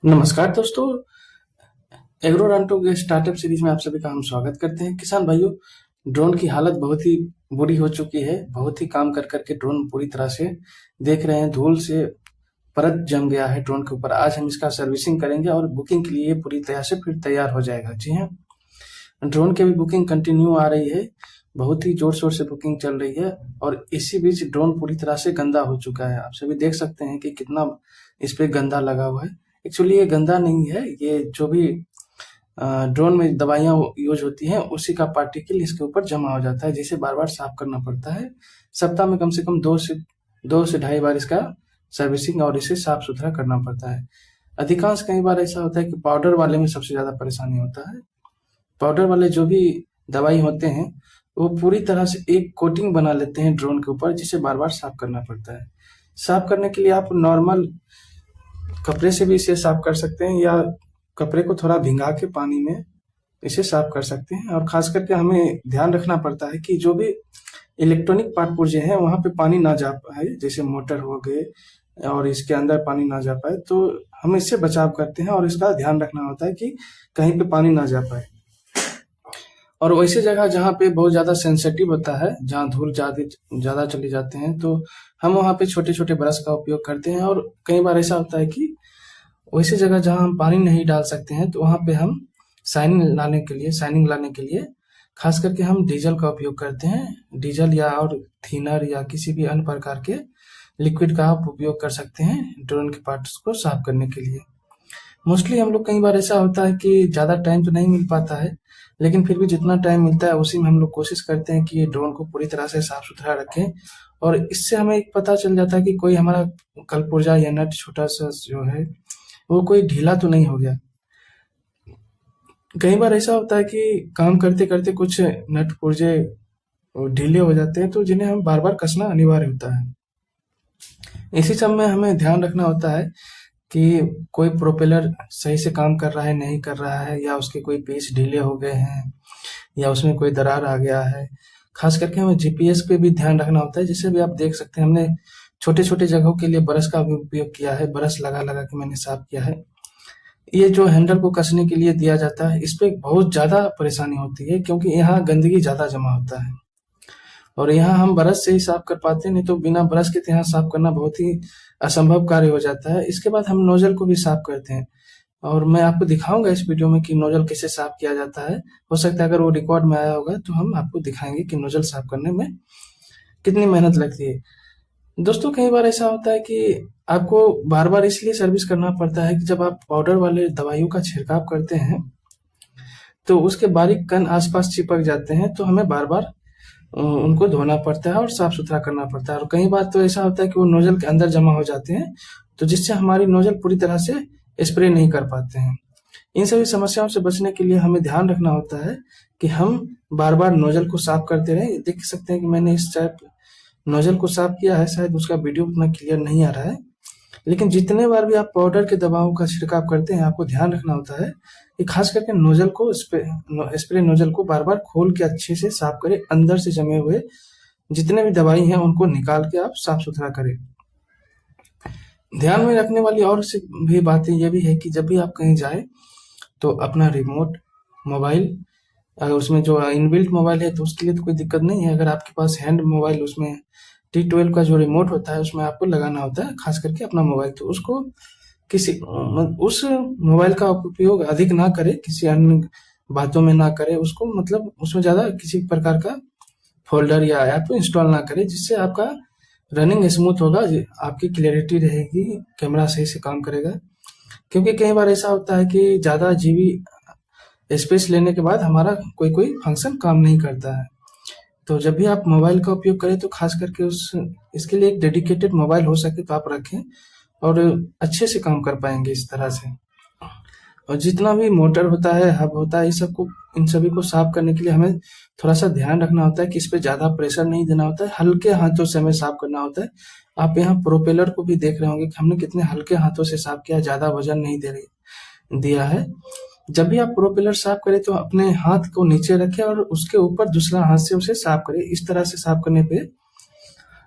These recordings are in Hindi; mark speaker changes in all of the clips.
Speaker 1: नमस्कार दोस्तों। एग्रोरांटो के स्टार्टअप सीरीज में आप सभी का हम स्वागत करते हैं। किसान भाइयों, ड्रोन की हालत बहुत ही बुरी हो चुकी है। बहुत ही काम कर करके ड्रोन पूरी तरह से देख रहे हैं, धूल से परत जम गया है ड्रोन के ऊपर। आज हम इसका सर्विसिंग करेंगे और बुकिंग के लिए पूरी तरह से फिर तैयार हो जाएगा। जी हाँ, ड्रोन की भी बुकिंग कंटिन्यू आ रही है, बहुत ही जोर शोर से बुकिंग चल रही है। और इसी बीच ड्रोन पूरी तरह से गंदा हो चुका है। आप सभी देख सकते हैं कि कितना इस पे गंदा लगा हुआ है। एक्चुअली ये गंदा नहीं है, ये जो भी ड्रोन में दवाइयाँ यूज होती हैं उसी का पार्टिकल इसके ऊपर जमा हो जाता है, जिसे बार बार साफ करना पड़ता है। सप्ताह में कम से कम दो से ढाई बार इसका सर्विसिंग और इसे साफ सुथरा करना पड़ता है। अधिकांश कई बार ऐसा होता है कि पाउडर वाले में सबसे ज्यादा परेशानी होता है। पाउडर वाले जो भी दवाई होते हैं वो पूरी तरह से एक कोटिंग बना लेते हैं ड्रोन के ऊपर, जिसे बार बार साफ करना पड़ता है। साफ करने के लिए आप नॉर्मल कपड़े से भी इसे साफ कर सकते हैं, या कपड़े को थोड़ा भिंगा के पानी में इसे साफ कर सकते हैं। और खास करके हमें ध्यान रखना पड़ता है कि जो भी इलेक्ट्रॉनिक पार्ट पुर्जे हैं वहां पे पानी ना जा पाए, जैसे मोटर हो गए और इसके अंदर पानी ना जा पाए, तो हम इससे बचाव करते हैं। और इसका ध्यान रखना होता है कि कहीं पे पानी ना जा पाए। और वैसे जगह जहाँ पे बहुत ज्यादा सेंसिटिव होता है, जहाँ धूल ज्यादा चले जाते हैं, तो हम वहाँ पे छोटे छोटे ब्रश का उपयोग करते हैं। और कई बार ऐसा होता है कि वैसी जगह जहाँ हम पानी नहीं डाल सकते हैं, तो वहाँ पे हम शाइनिंग लाने के लिए खास करके हम डीजल का उपयोग करते हैं। डीजल या और थिनर या किसी भी अन्य प्रकार के लिक्विड का आप उपयोग कर सकते हैं ड्रोन के पार्ट्स को साफ करने के लिए। मोस्टली हम लोग, कई बार ऐसा होता है कि ज़्यादा टाइम तो नहीं मिल पाता है, लेकिन फिर भी जितना टाइम मिलता है उसी में हम लोग कोशिश करते हैं कि ड्रोन को पूरी तरह से साफ सुथरा रखें। और इससे हमें एक पता चल जाता है कि कोई हमारा कलपुर्जा या नट छोटा सा जो है वो कोई ढीला तो नहीं हो गया। कई बार ऐसा होता है कि काम करते करते कुछ नट पुर्जे ढीले हो जाते हैं, तो जिन्हें हम बार बार कसना अनिवार्य होता है। इसी सब में हमें ध्यान रखना होता है कि कोई प्रोपेलर सही से काम कर रहा है नहीं कर रहा है, या उसके कोई पीस ढीले हो गए हैं, या उसमें कोई दरार आ गया है। खास करके हमें जीपीएस पे भी ध्यान रखना होता है। जिसे भी आप देख सकते हैं, हमने छोटे छोटे जगहों के लिए ब्रश का भी उपयोग किया है। ब्रश लगा लगा के मैंने साफ किया है। ये जो हैंडल को कसने के लिए दिया जाता है, इस पे बहुत ज्यादा परेशानी होती है, क्योंकि यहाँ गंदगी ज्यादा जमा होता है। और यहाँ हम ब्रश से ही साफ कर पाते हैं, नहीं तो बिना ब्रश के तो यहाँ साफ करना बहुत ही असंभव कार्य हो जाता है। इसके बाद हम नोजल को भी साफ करते हैं, और मैं आपको दिखाऊंगा इस वीडियो में कि नोजल कैसे साफ किया जाता है। हो सकता है अगर वो रिकॉर्ड में आया होगा तो हम आपको दिखाएंगे कि नोजल साफ करने में कितनी मेहनत लगती है। दोस्तों, कई बार ऐसा होता है कि आपको बार बार इसलिए सर्विस करना पड़ता है कि जब आप पाउडर वाले दवाइयों का छिड़काव करते हैं तो उसके बारीक कण आसपास चिपक जाते हैं, तो हमें बार बार उनको धोना पड़ता है और साफ सुथरा करना पड़ता है। और कई बार तो ऐसा होता है कि वो नोजल के अंदर जमा हो जाते हैं, तो जिससे हमारी नोजल पूरी तरह से स्प्रे नहीं कर पाते हैं। इन सभी समस्याओं से बचने के लिए हमें ध्यान रखना होता है कि हम बार बार नोजल को साफ करते रहें। देख सकते हैं कि मैंने इस टाइप नोजल को साफ किया है। शायद उसका वीडियो उतना क्लियर नहीं आ रहा है, लेकिन जितने बार भी आप पाउडर के दवाओं का छिड़काव करते हैं, आपको ध्यान रखना होता है कि खास करके नोजल को स्प्रे नोजल को बार बार खोल के अच्छे से साफ करें। अंदर से जमे हुए जितने भी दवाई हैं उनको निकाल के आप साफ सुथरा करें। ध्यान में रखने वाली और सी भी बातें ये भी है कि जब भी आप कहीं जाए तो अपना रिमोट मोबाइल, अगर उसमें जो इनबिल्ट मोबाइल है तो उसके लिए तो कोई दिक्कत नहीं है। अगर आपके पास हैंड मोबाइल, उसमें T12 का जो रिमोट होता है उसमें आपको लगाना होता है खास करके अपना मोबाइल, तो उसको उस मोबाइल का उपयोग अधिक ना करे, किसी अन्य बातों में ना करे उसको, मतलब उसमें ज्यादा किसी प्रकार का फोल्डर या ऐप इंस्टॉल ना करे, जिससे आपका रनिंग स्मूथ होगा, आपकी क्लियरिटी रहेगी, कैमरा सही से काम करेगा। क्योंकि कई बार ऐसा होता है कि ज्यादा जीबी स्पेस लेने के बाद हमारा कोई कोई फंक्शन काम नहीं करता है। तो जब भी आप मोबाइल का उपयोग करें तो खास करके इसके लिए एक डेडिकेटेड मोबाइल हो सके तो आप रखें, और अच्छे से काम कर पाएंगे इस तरह से। और जितना भी मोटर होता है, हब होता है, इन सभी को साफ करने के लिए हमें थोड़ा सा ध्यान रखना होता है कि इस पे ज्यादा प्रेशर नहीं देना होता है, हल्के हाथों से हमें साफ करना होता है। आप यहाँ प्रोपेलर को भी देख रहे होंगे कि हमने कितने हल्के हाथों से साफ किया, ज्यादा वजन नहीं दिया है। जब भी आप प्रोपेलर साफ करें तो अपने हाथ को नीचे रखें और उसके ऊपर दूसरा हाथ से उसे साफ करें। इस तरह से साफ करने पे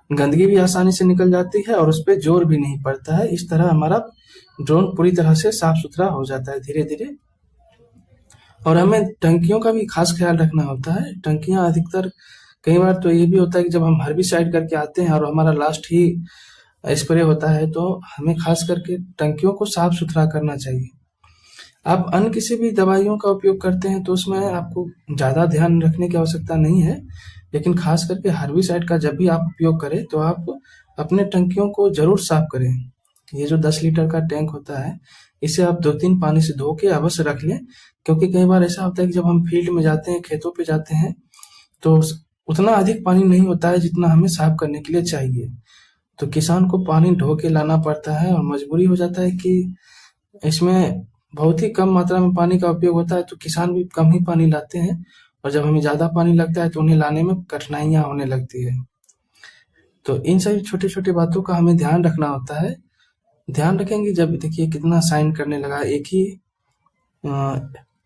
Speaker 1: गंदगी भी आसानी से निकल जाती है और उस पर जोर भी नहीं पड़ता है। इस तरह हमारा ड्रोन पूरी तरह से साफ सुथरा हो जाता है धीरे धीरे। और हमें टंकियों का भी खास ख्याल रखना होता है। टंकियां अधिकतर कई बार तो ये भी होता है कि जब हम हर्बिसाइड करके आते हैं और हमारा लास्ट ही स्प्रे होता है, तो हमें खास करके टंकियों को साफ सुथरा करना चाहिए। आप अन्य किसी भी दवाइयों का उपयोग करते हैं तो उसमें आपको ज़्यादा ध्यान रखने की आवश्यकता नहीं है, लेकिन खास करके हर्बिसाइड का जब भी आप उपयोग करें तो आप अपने टंकियों को ज़रूर साफ करें। ये जो 10 लीटर का टैंक होता है, इसे आप 2-3 पानी से धो के अवश्य रख लें, क्योंकि कई बार ऐसा होता है कि जब हम फील्ड में जाते हैं, खेतों पे जाते हैं, तो उतना अधिक पानी नहीं होता है जितना हमें साफ करने के लिए चाहिए। तो किसान को पानी ढो के लाना पड़ता है और मजबूरी हो जाता है कि इसमें बहुत ही कम मात्रा में पानी का उपयोग होता है, तो किसान भी कम ही पानी लाते हैं और जब हमें ज़्यादा पानी लगता है तो उन्हें लाने में कठिनाइयाँ होने लगती है। तो इन सभी छोटी-छोटी बातों का हमें ध्यान रखना होता है। ध्यान रखेंगे जब देखिए कितना शाइन करने लगा, एक ही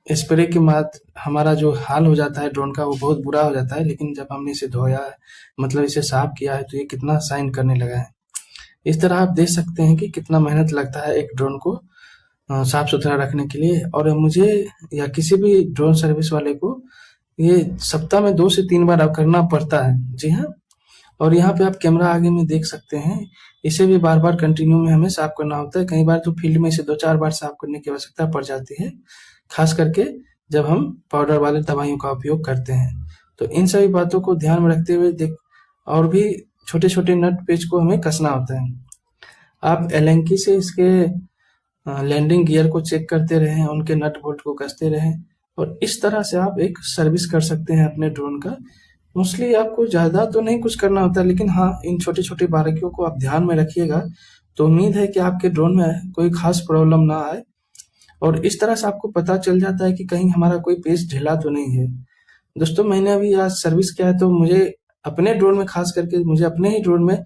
Speaker 1: स्प्रे के बाद हमारा जो हाल हो जाता है ड्रोन का वो बहुत बुरा हो जाता है, लेकिन जब हमने इसे धोया है, मतलब इसे साफ किया है, तो ये कितना शाइन करने लगा है। इस तरह आप देख सकते हैं कि कितना मेहनत लगता है एक ड्रोन को साफ सुथरा रखने के लिए। और मुझे या किसी भी ड्रोन सर्विस वाले को ये सप्ताह में 2 से 3 बार अब करना पड़ता है। जी हाँ। और यहाँ पे आप कैमरा आगे में देख सकते हैं, इसे भी बार बार कंटिन्यू में हमें साफ करना होता है। कई बार तो फील्ड में इसे 2-4 बार साफ करने की आवश्यकता पड़ जाती है, खास करके जब हम पाउडर वाले दवाइयों का उपयोग करते हैं। तो इन सभी बातों को ध्यान में रखते हुए और भी छोटे छोटे नट पेच को हमें कसना होता है। आप एलेंकी से इसके लैंडिंग गियर को चेक करते रहें, उनके नट बोल्ट को कसते रहें, और इस तरह से आप एक सर्विस कर सकते हैं अपने ड्रोन का। मोस्टली आपको ज़्यादा तो नहीं कुछ करना होता, लेकिन हाँ, इन छोटी छोटी बारीकियों को आप ध्यान में रखिएगा, तो उम्मीद है कि आपके ड्रोन में कोई खास प्रॉब्लम ना आए। और इस तरह से आपको पता चल जाता है कि कहीं हमारा कोई पेच ढीला तो नहीं है। दोस्तों, मैंने अभी आज सर्विस किया है, तो मुझे अपने ड्रोन में खास करके मुझे अपने ही ड्रोन में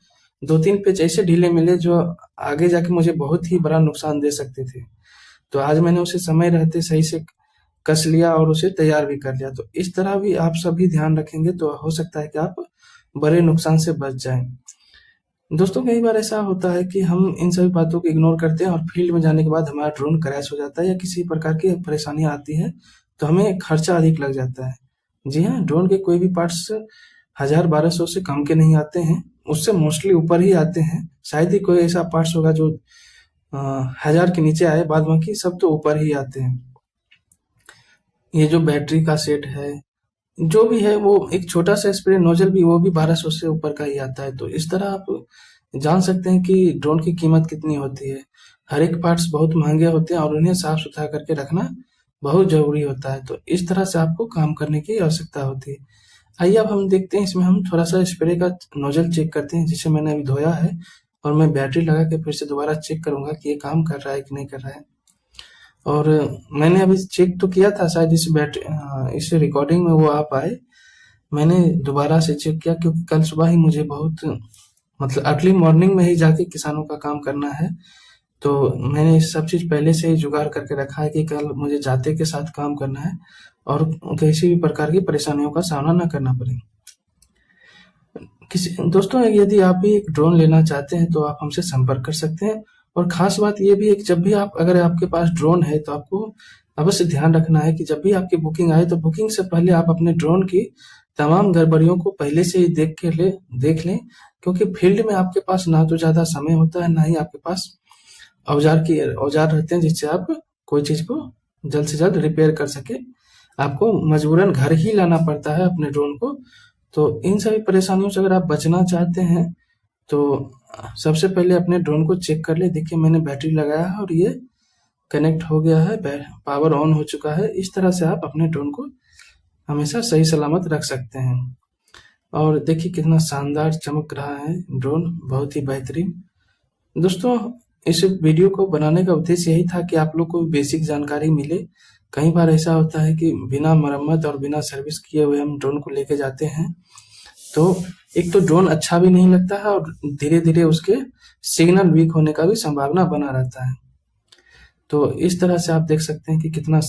Speaker 1: 2-3 पेच ऐसे ढीले मिले जो आगे जाके मुझे बहुत ही बड़ा नुकसान दे सकते थे। तो आज मैंने उसे समय रहते सही से कस लिया और उसे तैयार भी कर लिया। तो इस तरह भी आप सभी ध्यान रखेंगे तो हो सकता है कि आप बड़े नुकसान से बच जाएं। दोस्तों, कई बार ऐसा होता है कि हम इन सभी बातों को इग्नोर करते हैं और फील्ड में जाने के बाद हमारा ड्रोन क्रैश हो जाता है या किसी प्रकार की परेशानियां आती हैं, तो हमें खर्चा अधिक लग जाता है। जी हाँ, ड्रोन के कोई भी पार्ट्स 1000-1200 से कम के नहीं आते हैं, उससे मोस्टली ऊपर ही आते हैं। शायद ही कोई ऐसा पार्ट्स होगा जो 1000 के नीचे आए, बाद बाकी सब तो ऊपर ही आते हैं। ये जो बैटरी का सेट है, जो भी है, वो एक छोटा सा स्प्रे नोजल भी, वो भी 1200 से ऊपर का ही आता है। तो इस तरह आप जान सकते हैं कि ड्रोन की कीमत कितनी होती है। हर एक पार्ट्स बहुत महंगे होते हैं और उन्हें साफ सुथरा करके रखना बहुत जरूरी होता है। तो इस तरह से आपको काम करने की आवश्यकता होती है। आइए अब हम देखते हैं, इसमें हम थोड़ा सा स्प्रे का नोजल चेक करते हैं, जिसे मैंने अभी धोया है, और मैं बैटरी लगा के फिर से दोबारा चेक करूंगा कि ये काम कर रहा है कि नहीं कर रहा है। और मैंने अभी चेक तो किया था, शायद इस रिकॉर्डिंग में वो आ पाए। मैंने दोबारा से चेक किया क्योंकि कल सुबह ही मुझे बहुत, मतलब अर्ली मॉर्निंग में ही जाके किसानों का काम करना है। तो मैंने सब चीज पहले से ही जुगाड़ करके रखा है कि कल मुझे जाते के साथ काम करना है और किसी भी प्रकार की परेशानियों का सामना ना करना पड़े। दोस्तों, यदि आप भी एक ड्रोन लेना चाहते हैं तो आप हमसे संपर्क कर सकते हैं। और खास बात ये भी है कि जब भी अगर आपके पास ड्रोन है तो आपको अवश्य ध्यान रखना है कि जब भी आपकी बुकिंग आए तो बुकिंग से पहले आप अपने ड्रोन की तमाम गड़बड़ियों को पहले से ही देख लें, क्योंकि फील्ड में आपके पास ना तो ज्यादा समय होता है, ना ही आपके पास औजार रहते हैं जिससे आप कोई चीज को जल्द से जल्द रिपेयर कर सके। आपको मजबूरन घर ही लाना पड़ता है अपने ड्रोन को। तो इन सभी परेशानियों से अगर आप बचना चाहते हैं तो सबसे पहले अपने ड्रोन को चेक कर ले। देखिए, मैंने बैटरी लगाया है और ये कनेक्ट हो गया है, पावर ऑन हो चुका है। इस तरह से आप अपने ड्रोन को हमेशा सही सलामत रख सकते हैं। और देखिए कितना शानदार चमक रहा है ड्रोन, बहुत ही बेहतरीन। दोस्तों, इस वीडियो को बनाने का उद्देश्य यही था कि आप लोग को बेसिक जानकारी मिले। कई बार ऐसा होता है कि बिना मरम्मत और बिना सर्विस किए हुए हम ड्रोन को लेके जाते हैं, तो एक तो ड्रोन अच्छा भी नहीं लगता है और धीरे धीरे उसके सिग्नल वीक होने का भी संभावना बना रहता है। तो इस तरह से आप देख सकते हैं कि कितना